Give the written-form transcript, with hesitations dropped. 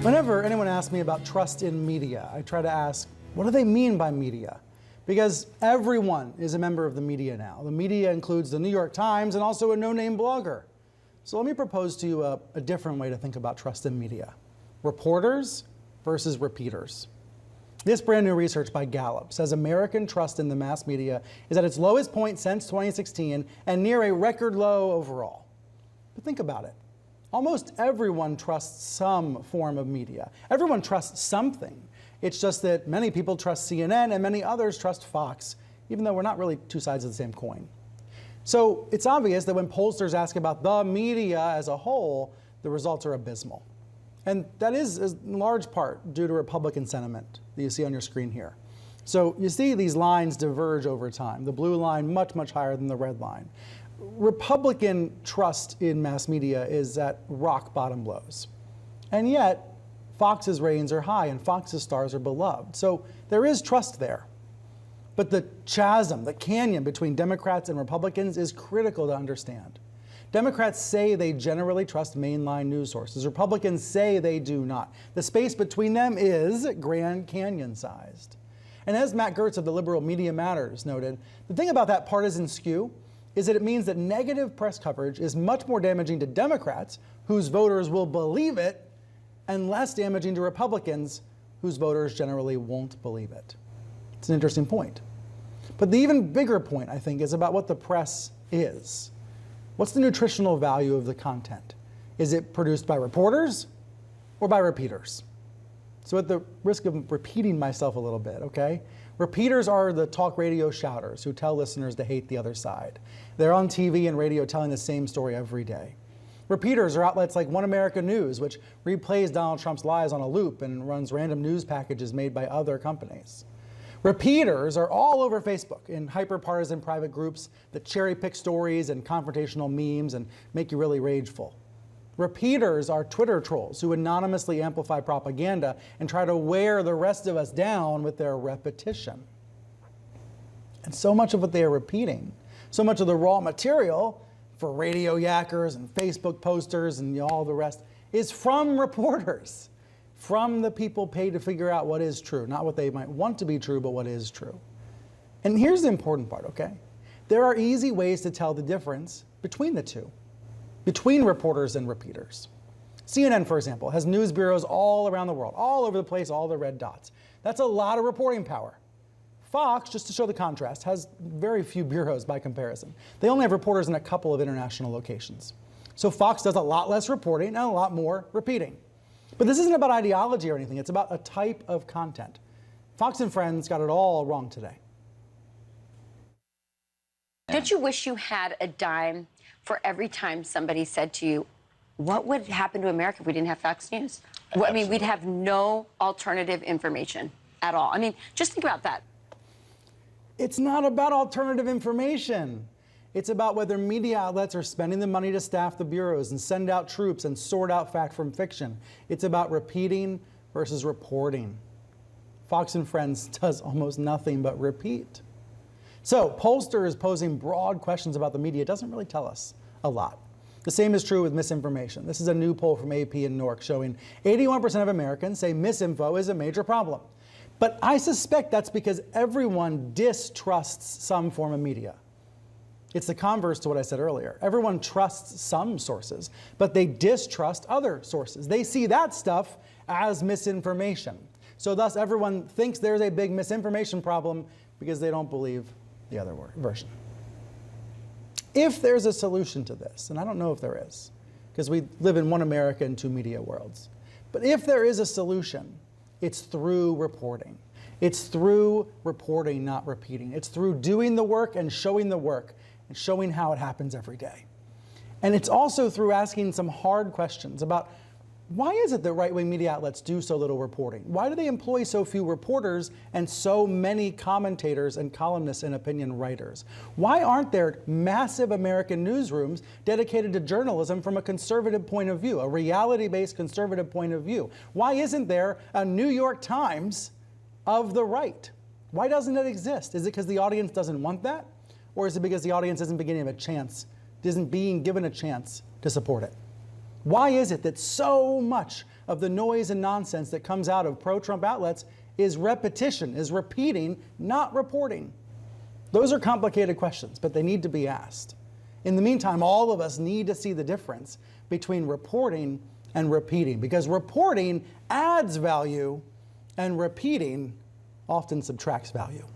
Whenever anyone asks me about trust in media, I try to ask, what do they mean by media? Because everyone is a member of the media now. The media includes the New York Times and also a no-name blogger. So let me propose to you a different way to think about trust in media. Reporters versus repeaters. This brand new research by Gallup says American trust in the mass media is at its lowest point since 2016 and near a record low overall. But think about it. Almost everyone trusts some form of media. Everyone trusts something. It's just that many people trust CNN and many others trust Fox, even though we're not really two sides of the same coin. So it's obvious that when pollsters ask about the media as a whole, the results are abysmal. And that is in large part due to Republican sentiment that you see on your screen here. So you see these lines diverge over time. The blue line much, much higher than the red line. Republican trust in mass media is at rock bottom lows. And yet, Fox's ratings are high and Fox's stars are beloved. So there is trust there. But the chasm, the canyon between Democrats and Republicans is critical to understand. Democrats say they generally trust mainline news sources. Republicans say they do not. The space between them is Grand Canyon-sized. And as Matt Gertz of the liberal Media Matters noted, the thing about that partisan skew is that it means that negative press coverage is much more damaging to Democrats, whose voters will believe it, and less damaging to Republicans, whose voters generally won't believe it. It's an interesting point. But the even bigger point, I think, is about what the press is. What's the nutritional value of the content? Is it produced by reporters or by repeaters? So at the risk of repeating myself a little bit, okay? Repeaters are the talk radio shouters who tell listeners to hate the other side. They're on TV and radio telling the same story every day. Repeaters are outlets like One America News, which replays Donald Trump's lies on a loop and runs random news packages made by other companies. Repeaters are all over Facebook in hyper-partisan private groups that cherry-pick stories and confrontational memes and make you really rageful. Repeaters are Twitter trolls who anonymously amplify propaganda and try to wear the rest of us down with their repetition. And so much of what they are repeating, so much of the raw material for radio yackers and Facebook posters and all the rest is from reporters, from the people paid to figure out what is true, not what they might want to be true, but what is true. And here's the important part, okay? There are easy ways to tell the difference between the two, between reporters and repeaters. CNN, for example, has news bureaus all around the world, all over the place, all the red dots. That's a lot of reporting power. Fox, just to show the contrast, has very few bureaus by comparison. They only have reporters in a couple of international locations. So Fox does a lot less reporting and a lot more repeating. But this isn't about ideology or anything. It's about a type of content. Fox and Friends got it all wrong today. Don't you wish you had a dime for every time somebody said to you, what would happen to America if we didn't have Fox News? I mean, we'd have no alternative information at all. I mean, just think about that. It's not about alternative information. It's about whether media outlets are spending the money to staff the bureaus and send out troops and sort out fact from fiction. It's about repeating versus reporting. Fox and Friends does almost nothing but repeat. So pollsters posing broad questions about the media doesn't really tell us a lot. The same is true with misinformation. This is a new poll from AP and NORC showing 81% of Americans say misinfo is a major problem. But I suspect that's because everyone distrusts some form of media. It's the converse to what I said earlier. Everyone trusts some sources, but they distrust other sources. They see that stuff as misinformation. So thus everyone thinks there's a big misinformation problem because they don't believe the other version. If there's a solution to this, and I don't know if there is, because we live in one America and two media worlds, but if there is a solution, it's through reporting. It's through reporting, not repeating. It's through doing the work and showing the work and showing how it happens every day. And it's also through asking some hard questions about why is it that right-wing media outlets do so little reporting? Why do they employ so few reporters and so many commentators and columnists and opinion writers? Why aren't there massive American newsrooms dedicated to journalism from a conservative point of view, a reality-based conservative point of view? Why isn't there a New York Times of the right? Why doesn't it exist? Is it because the audience doesn't want that? Or is it because the audience isn't being given a chance to support it? Why is it that so much of the noise and nonsense that comes out of pro-Trump outlets is repetition, is repeating, not reporting? Those are complicated questions, but they need to be asked. In the meantime, all of us need to see the difference between reporting and repeating, because reporting adds value and repeating often subtracts value.